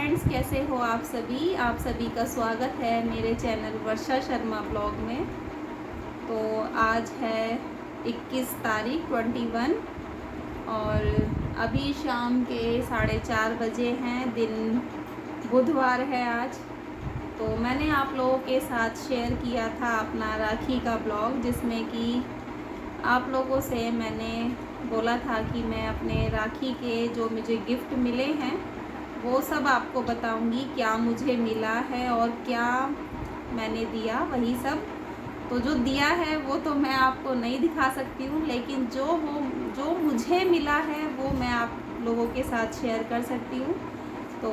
Friends, कैसे हो आप सभी का स्वागत है मेरे चैनल वर्षा शर्मा ब्लॉग में। तो आज है 21 तारीख 21 और अभी शाम के 4:30 बजे हैं। दिन बुधवार है आज। तो मैंने आप लोगों के साथ शेयर किया था अपना राखी का ब्लॉग, जिसमें कि आप लोगों से मैंने बोला था कि मैं अपने राखी के जो मुझे गिफ्ट मिले हैं वो सब आपको बताऊंगी, क्या मुझे मिला है और क्या मैंने दिया, वही सब। तो जो दिया है वो तो मैं आपको नहीं दिखा सकती हूँ, लेकिन जो मुझे मिला है वो मैं आप लोगों के साथ शेयर कर सकती हूँ। तो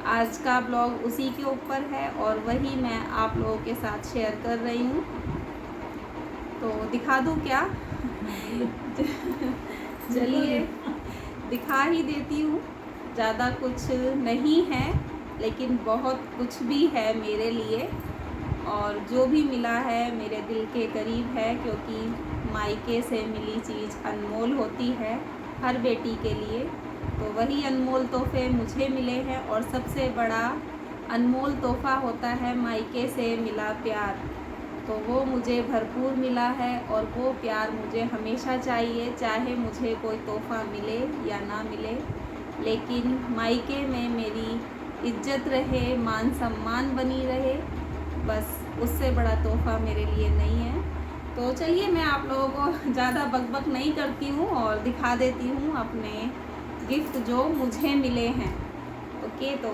आज का ब्लॉग उसी के ऊपर है और वही मैं आप लोगों के साथ शेयर कर रही हूँ। तो दिखा दूँ क्या? चलिए दिखा ही देती हूँ। ज़्यादा कुछ नहीं है, लेकिन बहुत कुछ भी है मेरे लिए, और जो भी मिला है मेरे दिल के करीब है, क्योंकि मायके से मिली चीज़ अनमोल होती है हर बेटी के लिए। तो वही अनमोल तोहफे मुझे मिले हैं, और सबसे बड़ा अनमोल तोहफा होता है मायके से मिला प्यार। तो वो मुझे भरपूर मिला है, और वो प्यार मुझे हमेशा चाहिए, चाहे मुझे कोई तोहफा मिले या ना मिले। लेकिन मायके में मेरी इज्जत रहे, मान सम्मान बनी रहे, बस उससे बड़ा तोहफा मेरे लिए नहीं है। तो चलिए मैं आप लोगों को ज़्यादा बकबक नहीं करती हूँ और दिखा देती हूँ अपने गिफ्ट जो मुझे मिले हैं। ओके, तो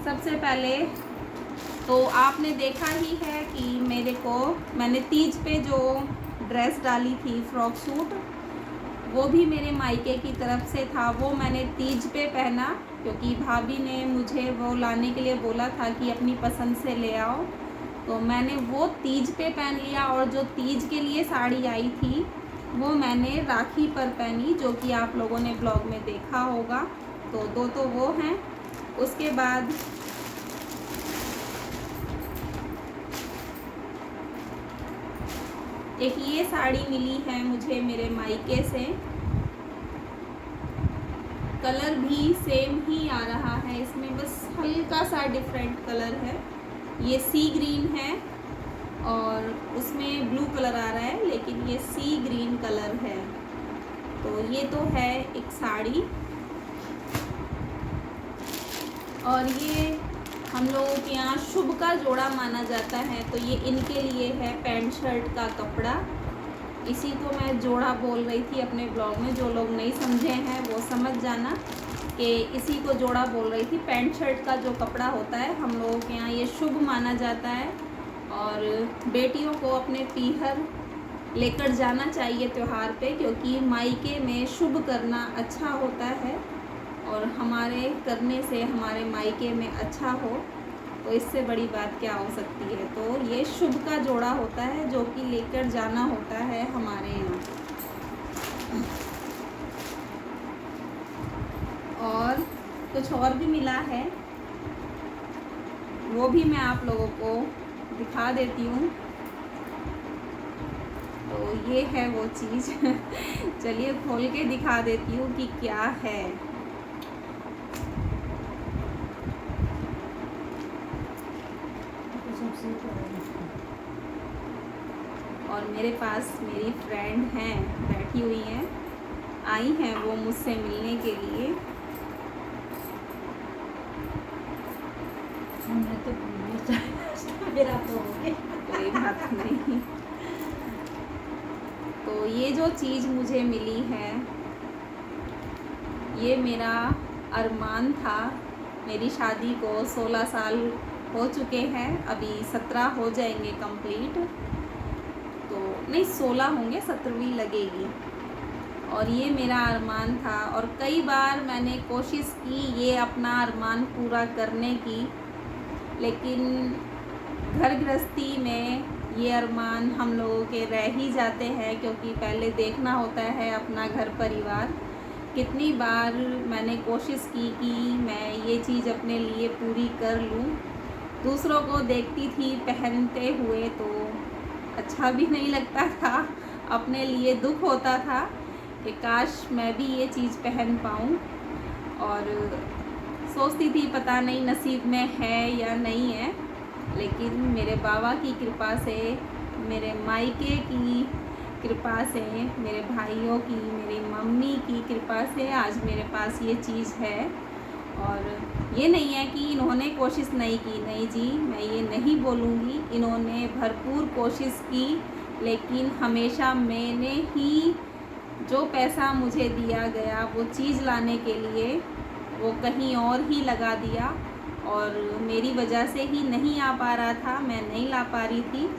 सबसे पहले तो आपने देखा ही है कि मैंने तीज पे जो ड्रेस डाली थी, फ्रॉक सूट, वो भी मेरे मायके की तरफ से था। वो मैंने तीज पे पहना, क्योंकि भाभी ने मुझे वो लाने के लिए बोला था कि अपनी पसंद से ले आओ। तो मैंने वो तीज पे पहन लिया, और जो तीज के लिए साड़ी आई थी वो मैंने राखी पर पहनी, जो कि आप लोगों ने ब्लॉग में देखा होगा। तो दो तो वो हैं। उसके बाद एक ये साड़ी मिली है मुझे मेरे मायके से। कलर भी सेम ही आ रहा है, इसमें बस हल्का सा डिफरेंट कलर है। ये सी ग्रीन है और उसमें ब्लू कलर आ रहा है, लेकिन ये सी ग्रीन कलर है। तो ये तो है एक साड़ी, और ये हम लोगों के यहाँ शुभ का जोड़ा माना जाता है। तो ये इनके लिए है पैंट शर्ट का कपड़ा। इसी को मैं जोड़ा बोल रही थी अपने ब्लॉग में। जो लोग नहीं समझे हैं वो समझ जाना कि इसी को जोड़ा बोल रही थी। पैंट शर्ट का जो कपड़ा होता है हम लोगों के यहाँ ये शुभ माना जाता है, और बेटियों को अपने पीहर लेकर जाना चाहिए त्यौहार पे, क्योंकि मायके में शुभ करना अच्छा होता है, और हमारे करने से हमारे मायके में अच्छा हो, तो इससे बड़ी बात क्या हो सकती है। तो ये शुभ का जोड़ा होता है जो कि लेकर जाना होता है हमारे यहाँ। और कुछ और भी मिला है, वो भी मैं आप लोगों को दिखा देती हूँ। तो ये है वो चीज़ चलिए खोल के दिखा देती हूँ कि क्या है। और मेरे पास मेरी फ्रेंड हैं, बैठी हुई हैं, आई हैं वो मुझसे मिलने के लिए। मेरा तो कोई बात नहीं। तो ये जो चीज़ मुझे मिली है, ये मेरा अरमान था। मेरी शादी को 16 साल हो चुके हैं, अभी 17 हो जाएंगे कंप्लीट। तो नहीं, 16 होंगे, 17वीं लगेगी। और ये मेरा अरमान था, और कई बार मैंने कोशिश की ये अपना अरमान पूरा करने की, लेकिन घर गृहस्थी में ये अरमान हम लोगों के रह ही जाते हैं, क्योंकि पहले देखना होता है अपना घर परिवार। कितनी बार मैंने कोशिश की कि मैं ये चीज़ अपने लिए पूरी कर लूँ। दूसरों को देखती थी पहनते हुए तो अच्छा भी नहीं लगता था, अपने लिए दुख होता था कि काश मैं भी ये चीज़ पहन पाऊँ। और सोचती थी पता नहीं नसीब में है या नहीं है, लेकिन मेरे बाबा की कृपा से, मेरे मायके की कृपा से, मेरे भाइयों की, मेरी मम्मी की कृपा से आज मेरे पास ये चीज़ है। और ये नहीं है कि इन्होंने कोशिश नहीं की, नहीं जी, मैं ये नहीं बोलूँगी, इन्होंने भरपूर कोशिश की, लेकिन हमेशा मैंने ही जो पैसा मुझे दिया गया वो चीज़ लाने के लिए वो कहीं और ही लगा दिया, और मेरी वजह से ही नहीं आ पा रहा था, मैं नहीं ला पा रही थी।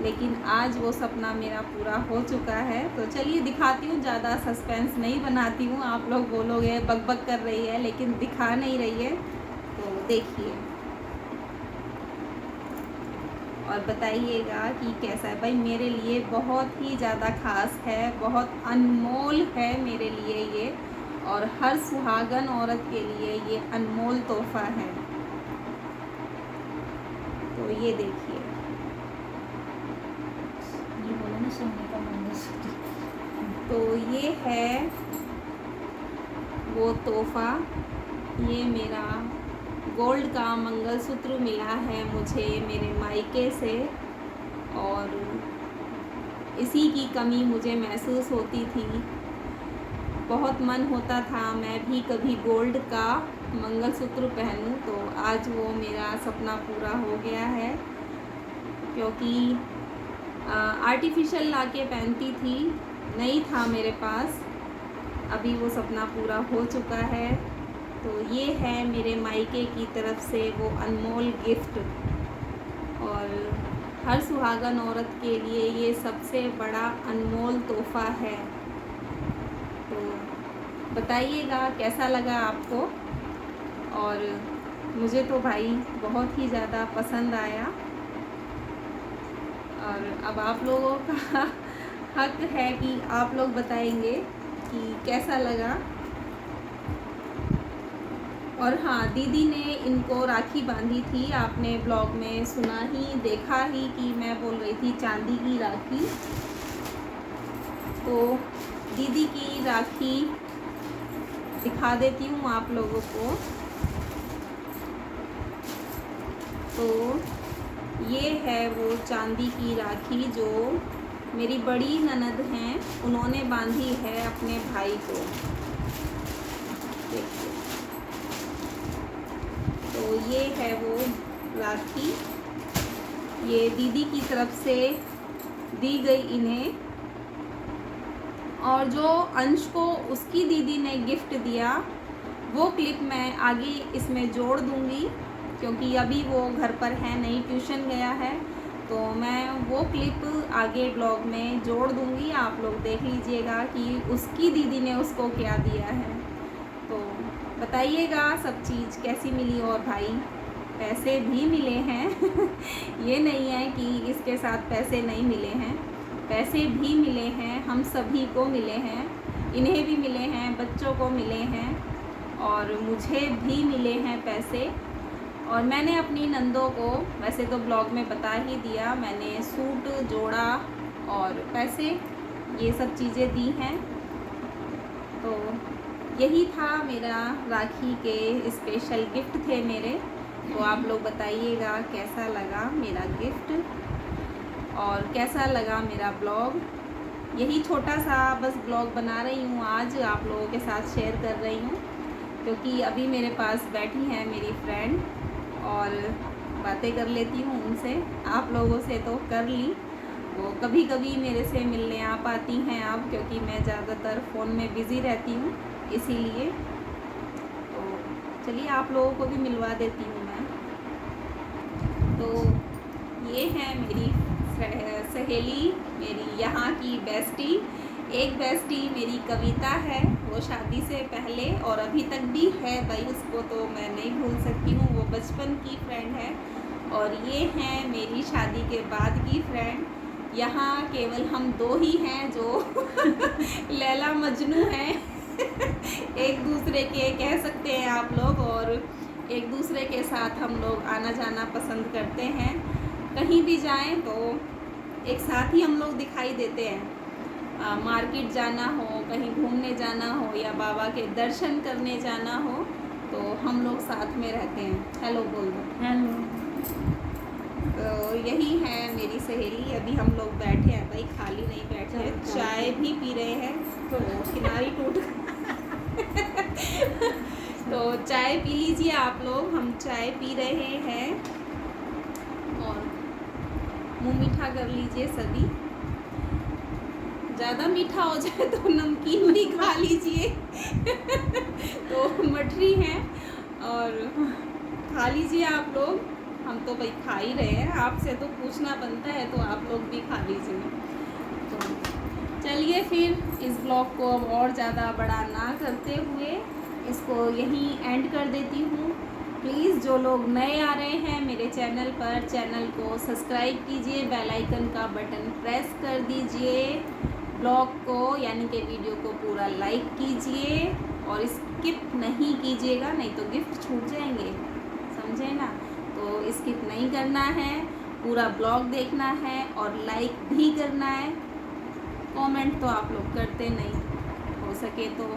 लेकिन आज वो सपना मेरा पूरा हो चुका है। तो चलिए दिखाती हूँ, ज़्यादा सस्पेंस नहीं बनाती हूँ, आप लोग बोलोगे बक बक कर रही है लेकिन दिखा नहीं रही है, तो देखिए और बताइएगा कि कैसा है। भाई मेरे लिए बहुत ही ज़्यादा ख़ास है, बहुत अनमोल है मेरे लिए ये, और हर सुहागन औरत के लिए ये अनमोल तोहफ़ा है। तो ये देखिए, ये बोला ना सोने का मंगलसूत्र। तो ये है वो तोहफ़ा, ये मेरा गोल्ड का मंगलसूत्र मिला है मुझे मेरे मायके से, और इसी की कमी मुझे महसूस होती थी। बहुत मन होता था मैं भी कभी गोल्ड का मंगलसूत्र पहनूं, तो आज वो मेरा सपना पूरा हो गया है। क्योंकि आर्टिफिशियल लाके पहनती थी, नहीं था मेरे पास, अभी वो सपना पूरा हो चुका है। तो ये है मेरे मायके की तरफ से वो अनमोल गिफ्ट, और हर सुहागन औरत के लिए ये सबसे बड़ा अनमोल तोहफ़ा है। तो बताइएगा कैसा लगा आपको, और मुझे तो भाई बहुत ही ज़्यादा पसंद आया, और अब आप लोगों का हक है कि आप लोग बताएंगे कि कैसा लगा। और हाँ, दीदी ने इनको राखी बांधी थी, आपने ब्लॉग में सुना ही, देखा ही कि मैं बोल रही थी चांदी की राखी। तो दीदी की राखी दिखा देती हूँ आप लोगों को। तो ये है वो चांदी की राखी जो मेरी बड़ी ननद हैं, उन्होंने बांधी है अपने भाई को। देखिए, तो ये है वो राखी, ये दीदी की तरफ से दी गई इन्हें, और जो अंश को उसकी दीदी ने गिफ्ट दिया वो क्लिप मैं आगे इसमें जोड़ दूंगी, क्योंकि अभी वो घर पर है नहीं, ट्यूशन गया है, तो मैं वो क्लिप आगे ब्लॉग में जोड़ दूंगी। आप लोग देख लीजिएगा कि उसकी दीदी ने उसको क्या दिया है। तो बताइएगा सब चीज़ कैसी मिली। और भाई पैसे भी मिले हैं ये नहीं है कि इसके साथ पैसे नहीं मिले हैं, पैसे भी मिले हैं, हम सभी को मिले हैं, इन्हें भी मिले हैं, बच्चों को मिले हैं, और मुझे भी मिले हैं पैसे। और मैंने अपनी नंदों को वैसे तो ब्लॉग में बता ही दिया, मैंने सूट जोड़ा और पैसे, ये सब चीज़ें दी हैं। तो यही था मेरा राखी के स्पेशल गिफ्ट थे मेरे। तो आप लोग बताइएगा कैसा लगा मेरा गिफ्ट और कैसा लगा मेरा ब्लॉग। यही छोटा सा बस ब्लॉग बना रही हूँ, आज आप लोगों के साथ शेयर कर रही हूँ, क्योंकि अभी मेरे पास बैठी है मेरी फ्रेंड और बातें कर लेती हूँ उनसे। आप लोगों से तो कर ली, वो कभी कभी मेरे से मिलने आ पाती हैं अब, क्योंकि मैं ज़्यादातर फ़ोन में बिज़ी रहती हूँ इसीलिए। तो चलिए आप लोगों को भी मिलवा देती हूँ मैं। तो ये है मेरी सहेली, मेरी यहाँ की बेस्टी। एक बेस्टी मेरी कविता है, वो शादी से पहले और अभी तक भी है भाई, उसको तो मैं नहीं भूल सकती हूँ, वो बचपन की फ्रेंड है। और ये हैं मेरी शादी के बाद की फ्रेंड। यहाँ केवल हम दो ही हैं जो लैला मजनू हैं एक दूसरे के कह सकते हैं आप लोग, और एक दूसरे के साथ हम लोग आना जाना पसंद करते हैं। कहीं भी जाएं तो एक साथ ही हम लोग दिखाई देते हैं। मार्केट जाना हो, कहीं घूमने जाना हो या बाबा के दर्शन करने जाना हो, तो हम लोग साथ में रहते हैं। हेलो बोल दो। हेलो। तो यही है मेरी सहेली। अभी हम लोग बैठे हैं भाई, खाली नहीं बैठे हैं, चाय भी पी रहे हैं। तो किनारी टूट तो चाय पी लीजिए आप लोग, हम चाय पी रहे हैं। और मुंह मीठा कर लीजिए सभी। ज़्यादा मीठा हो जाए तो नमकीन भी खा लीजिए। तो मठरी है और खा लीजिए आप लोग। हम तो भाई खा ही रहे हैं, आपसे तो पूछना बनता है, तो आप लोग भी खा लीजिए। तो चलिए फिर इस ब्लॉग को अब और ज़्यादा बड़ा ना करते हुए इसको यहीं एंड कर देती हूँ। प्लीज़ जो लोग नए आ रहे हैं मेरे चैनल पर, चैनल को सब्सक्राइब कीजिए, बेल आइकन का बटन प्रेस कर दीजिए, ब्लॉग को यानी कि वीडियो को पूरा लाइक कीजिए और स्किप नहीं कीजिएगा, नहीं तो गिफ्ट छूट जाएंगे, समझे ना। तो स्किप नहीं करना है, पूरा ब्लॉग देखना है और लाइक भी करना है। कमेंट तो आप लोग करते नहीं, हो सके तो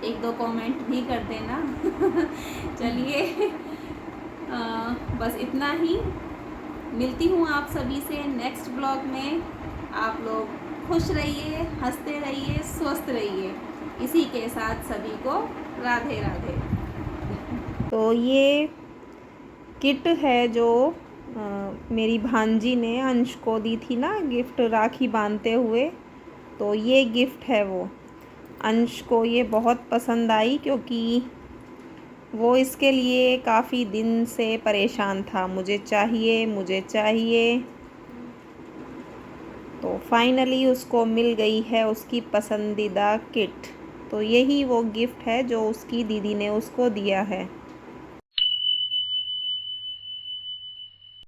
एक दो कमेंट भी कर देना। चलिए बस इतना ही। मिलती हूँ आप सभी से नेक्स्ट ब्लॉग में। आप लोग खुश रहिए, हंसते रहिए, स्वस्थ रहिए। इसी के साथ सभी को राधे राधे। तो ये किट है जो मेरी भांजी ने अंश को दी थी ना गिफ्ट, राखी बांधते हुए। तो ये गिफ्ट है वो। अंश को ये बहुत पसंद आई क्योंकि वो इसके लिए काफ़ी दिन से परेशान था, मुझे चाहिए मुझे चाहिए। तो फाइनली उसको मिल गई है उसकी पसंदीदा किट। तो यही वो गिफ्ट है जो उसकी दीदी ने उसको दिया है।